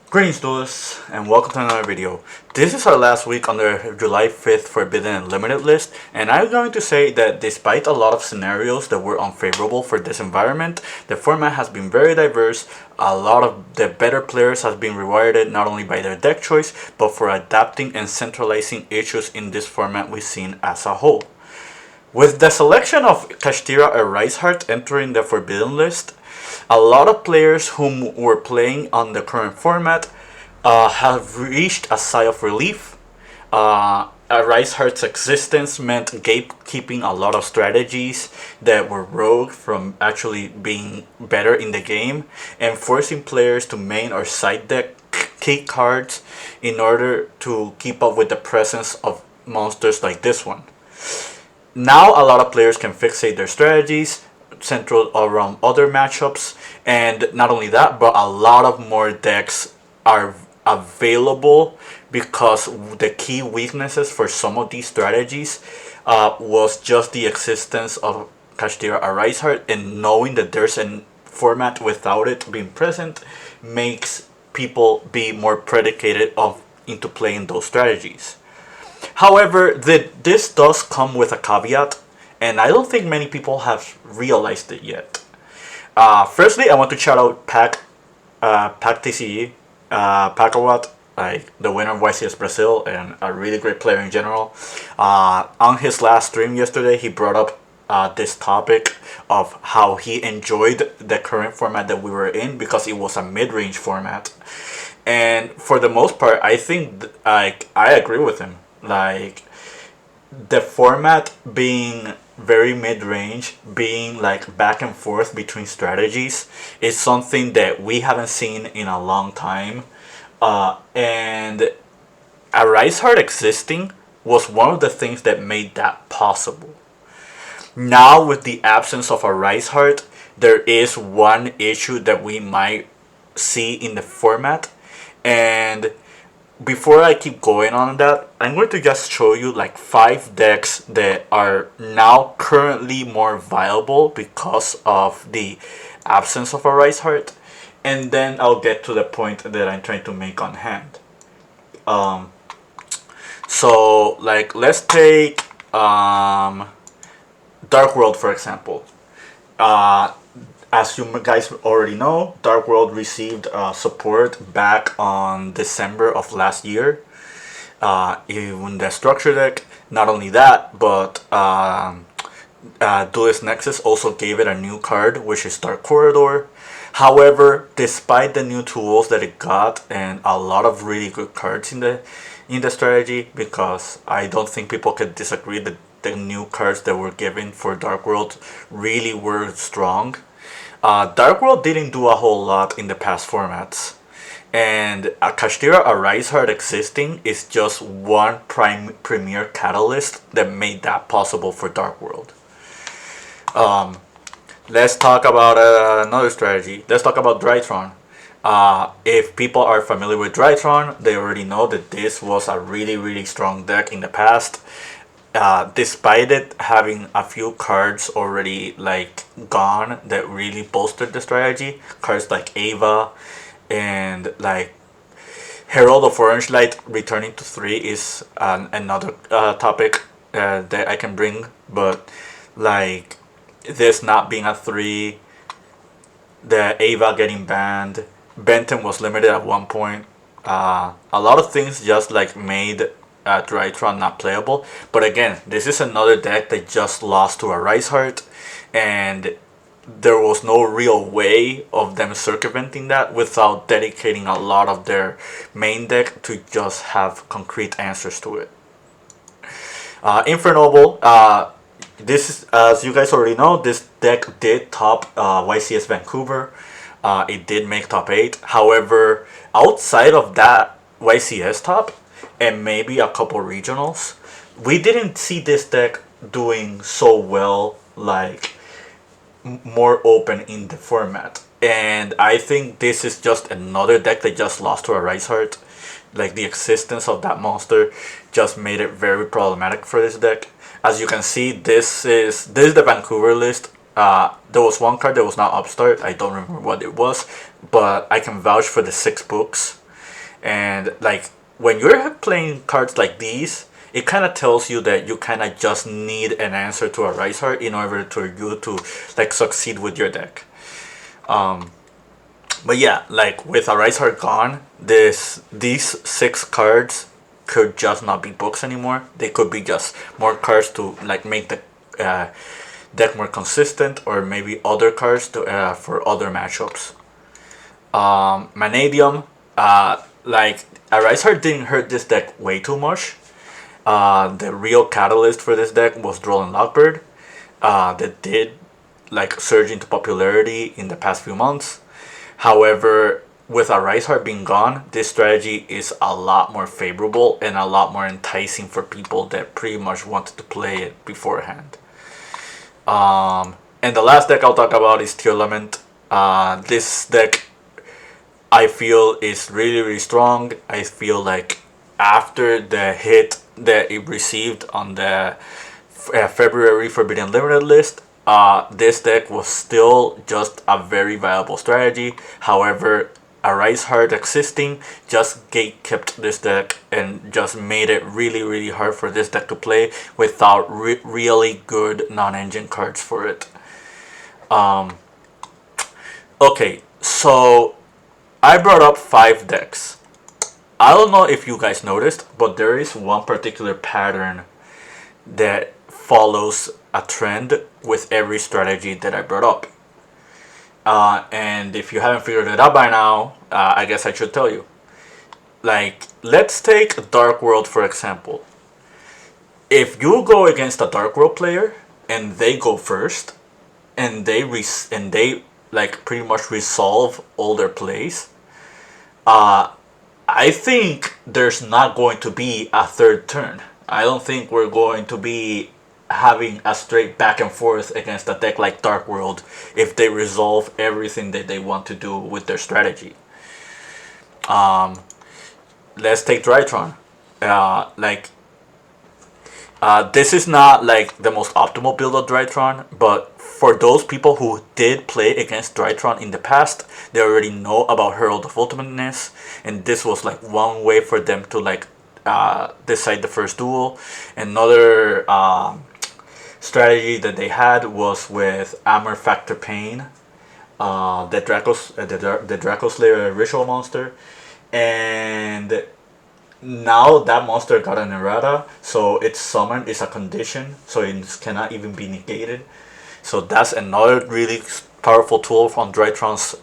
Greetings duelists, and welcome to another video. This is our last week on the July 5th Forbidden and Limited list, and I'm going to say that despite a lot of scenarios that were unfavorable for this environment, the format has been very diverse. A lot of the better players have been rewarded not only by their deck choice, but for adapting and centralizing issues in this format we've seen as a whole. With the selection of Kashtira or Riceheart entering the Forbidden list, a lot of players whom were playing on the current format have reached a sigh of relief. Riceheart's existence meant gatekeeping a lot of strategies that were rogue from actually being better in the game, and forcing players to main or side deck key cards in order to keep up with the presence of monsters like this one. Now a lot of players can fixate their strategies central around other matchups, and not only that, but a lot of more decks are available because the key weaknesses for some of these strategies was just the existence of Kashtira Riceheart, and knowing that there's a format without it being present makes people be more predicated of into playing those strategies. However, this does come with a caveat, and I don't think many people have realized it yet. Firstly, I want to shout out Pac TCG, Pacawat, like the winner of YCS Brazil, and a really great player in general. On his last stream yesterday, he brought up this topic of how he enjoyed the current format that we were in because it was a mid-range format. And for the most part, I think I agree with him. Like, the format being very mid-range, being like back and forth between strategies, is something that we haven't seen in a long time. And a Riceheart existing was one of the things that made that possible. Now, with the absence of a Riceheart, there is one issue that we might see in the format, and before I keep going on that, I'm going to just show you like 5 decks that are now currently more viable because of the absence of a Riceheart, and then I'll get to the point that I'm trying to make on hand. Um, so like let's take Dark World for example. Uh, as you guys already know, Dark World received support back on December of last year in the structure deck. Not only that, but Duelist Nexus also gave it a new card, which is Dark Corridor. However, despite the new tools that it got and a lot of really good cards in the strategy, because I don't think people could disagree that the new cards that were given for Dark World really were strong. Dark World didn't do a whole lot in the past formats, and a Kashtira Riceheart existing is just one premier catalyst that made that possible for Dark World. Let's talk about another strategy. Let's talk about Drytron. If people are familiar with Drytron, they already know that this was a really strong deck in the past. Despite it having a few cards already like gone that really bolstered the strategy, cards like Ava and like Herald of Orange Light returning to 3 is another topic that I can bring, but like this not being a 3, the Ava getting banned, Benton was limited at one point. A lot of things just like made Drytron not playable. But again, this is another deck that just lost to a Riceheart, and there was no real way of them circumventing that without dedicating a lot of their main deck to just have concrete answers to it. Infernoble, this is, as you guys already know, this deck did top YCS Vancouver. It did make top 8. However, outside of that YCS top, and maybe a couple regionals, we didn't see this deck doing so well, like more open in the format. And I think this is just another deck that just lost to a Riceheart. Like, the existence of that monster just made it very problematic for this deck. As you can see, this is the Vancouver list. There was one card that was not Upstart. I don't remember what it was, but I can vouch for the 6 books. And like when you're playing cards like these, it kind of tells you that you kind of just need an answer to a Rise Heart in order to you to like succeed with your deck. But yeah, like with a Rise Heart gone, these 6 cards could just not be books anymore. They could be just more cards to like make the deck more consistent, or maybe other cards to for other matchups. Manadium, like a Rise Heart didn't hurt this deck way too much. The real catalyst for this deck was Droll Lockbird, that did like surge into popularity in the past few months. However, with a Rise Heart being gone, this strategy is a lot more favorable and a lot more enticing for people that pretty much wanted to play it beforehand. And the last deck I'll talk about is Tearlament. This deck I feel is really, really strong. I feel like after the hit that it received on the February Forbidden Limited list, this deck was still just a very viable strategy. However, a Rise Heart existing just kept this deck and just made it really, really hard for this deck to play without really good non-engine cards for it. Okay, so I brought up 5 decks. I don't know if you guys noticed, but there is one particular pattern that follows a trend with every strategy that I brought up. And if you haven't figured it out by now, I guess I should tell you. Like, let's take Dark World for example. If you go against a Dark World player and they go first, and they like pretty much resolve all their plays, I think there's not going to be a third turn. I don't think we're going to be having a straight back and forth against a deck like Dark World if they resolve everything that they want to do with their strategy. Let's take Drytron. This is not like the most optimal build of Drytron, but for those people who did play against Drytron in the past, they already know about Herald of Ultimateness, and this was like one way for them to like decide the first duel. Another strategy that they had was with Armor Factor Pain, the Draco Slayer ritual monster, and now that monster got an errata, so its summon is a condition, so it cannot even be negated. So that's another really powerful tool from Drytron's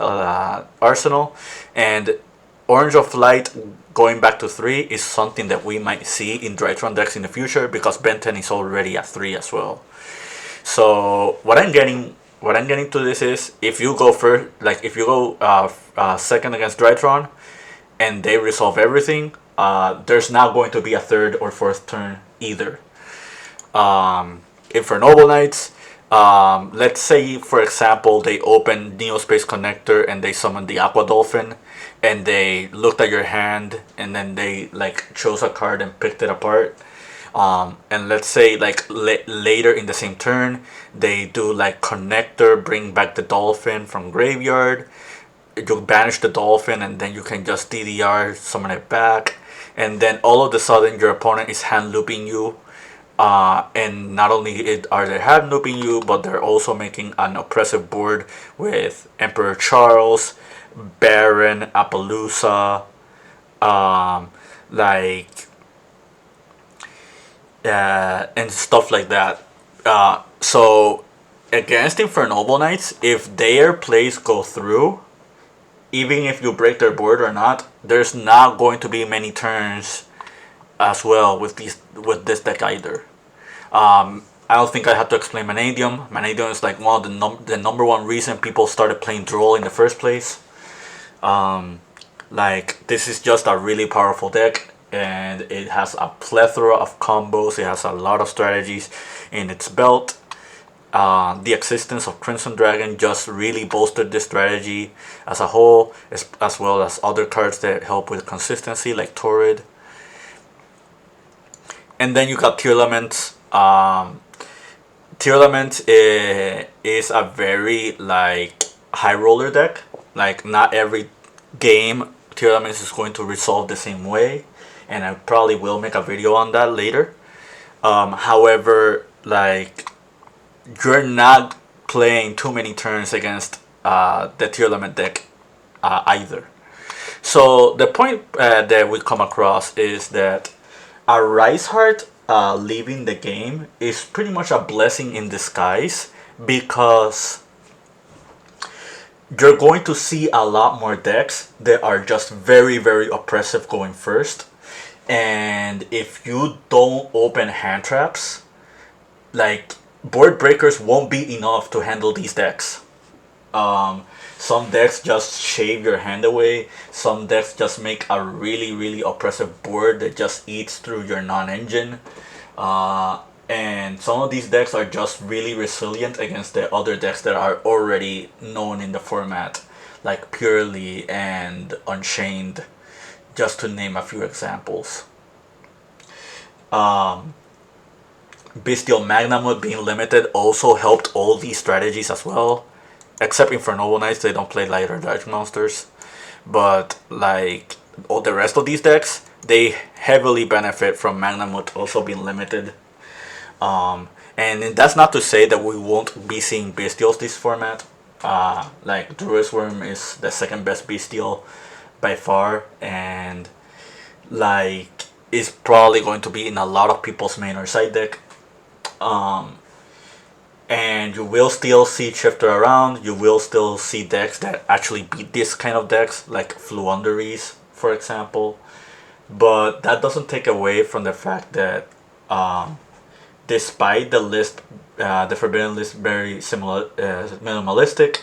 arsenal. And Orange of Light going back to 3 is something that we might see in Drytron decks in the future, because Ben 10 is already at 3 as well. So what I'm getting to this is, if you go first, like if you go second against Drytron and they resolve everything, there's not going to be a third or fourth turn either. For Noble Knights, let's say for example they open Neo Space Connector and they summon the Aqua Dolphin, and they looked at your hand and then they like chose a card and picked it apart. And let's say like later in the same turn they do like Connector, bring back the Dolphin from graveyard. You banish the Dolphin and then you can just DDR, summon it back, and then all of a sudden your opponent is hand looping you. And not only are they hand looping you, but they're also making an oppressive board with Emperor Charles, Baron, Appaloosa, and stuff like that. So against Infernoble Knights, if their plays go through, even if you break their board or not, there's not going to be many turns as well with this deck either. I don't think I have to explain Manadium. Manadium is like one of the number one reason people started playing Droll in the first place. Like, this is just a really powerful deck, and it has a plethora of combos. It has a lot of strategies in its belt. The existence of Crimson Dragon just really bolstered this strategy as a whole, as well as other cards that help with consistency like Torrid. And then you got Tearlament. Tearlament is a very like high roller deck. Like, not every game tier elements is going to resolve the same way, and I probably will make a video on that later. However, like, you're not playing too many turns against the tier element deck either. So the point that we come across is that a Rice Heart leaving the game is pretty much a blessing in disguise, because you're going to see a lot more decks that are just very, very oppressive going first. And if you don't open hand traps, like, board breakers won't be enough to handle these decks. Some decks just shave your hand away. Some decks just make a really, really oppressive board that just eats through your non-engine. And some of these decks are just really resilient against the other decks that are already known in the format, like Purely and Unchained, just to name a few examples. Bestial Magnamut being limited also helped all these strategies as well, except Infernoble Knights. They don't play lighter Dark monsters, but like all the rest of these decks, they heavily benefit from Magnamut also being limited. And that's not to say that we won't be seeing Bestials this format. Like, Druid's Worm is the second best Bestial by far, and like, is probably going to be in a lot of people's main or side deck. And you will still see Shifter around. You will still see decks that actually beat this kind of decks, like Fluunderies, for example. But that doesn't take away from the fact that despite the list, the Forbidden list very similar, minimalistic,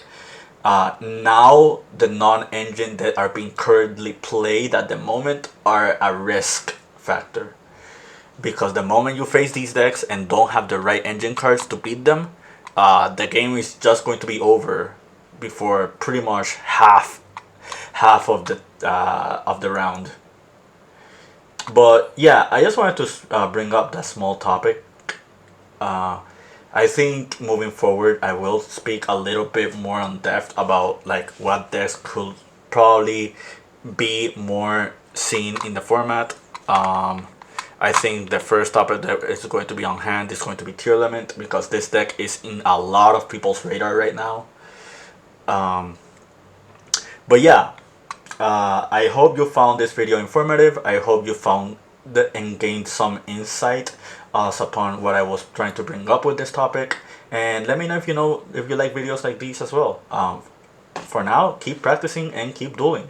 now the non-engine that are being currently played at the moment are a risk factor. Because the moment you face these decks and don't have the right engine cards to beat them, the game is just going to be over before pretty much half of the round. But yeah, I just wanted to bring up that small topic. I think moving forward, I will speak a little bit more in depth about like what decks could probably be more seen in the format. I think the first topic that is going to be on hand is going to be Tier Element, because this deck is in a lot of people's radar right now. But yeah, I hope you found this video informative. I hope you found and gained some insight upon what I was trying to bring up with this topic. And let me know if you like videos like these as well. For now, keep practicing and keep dueling.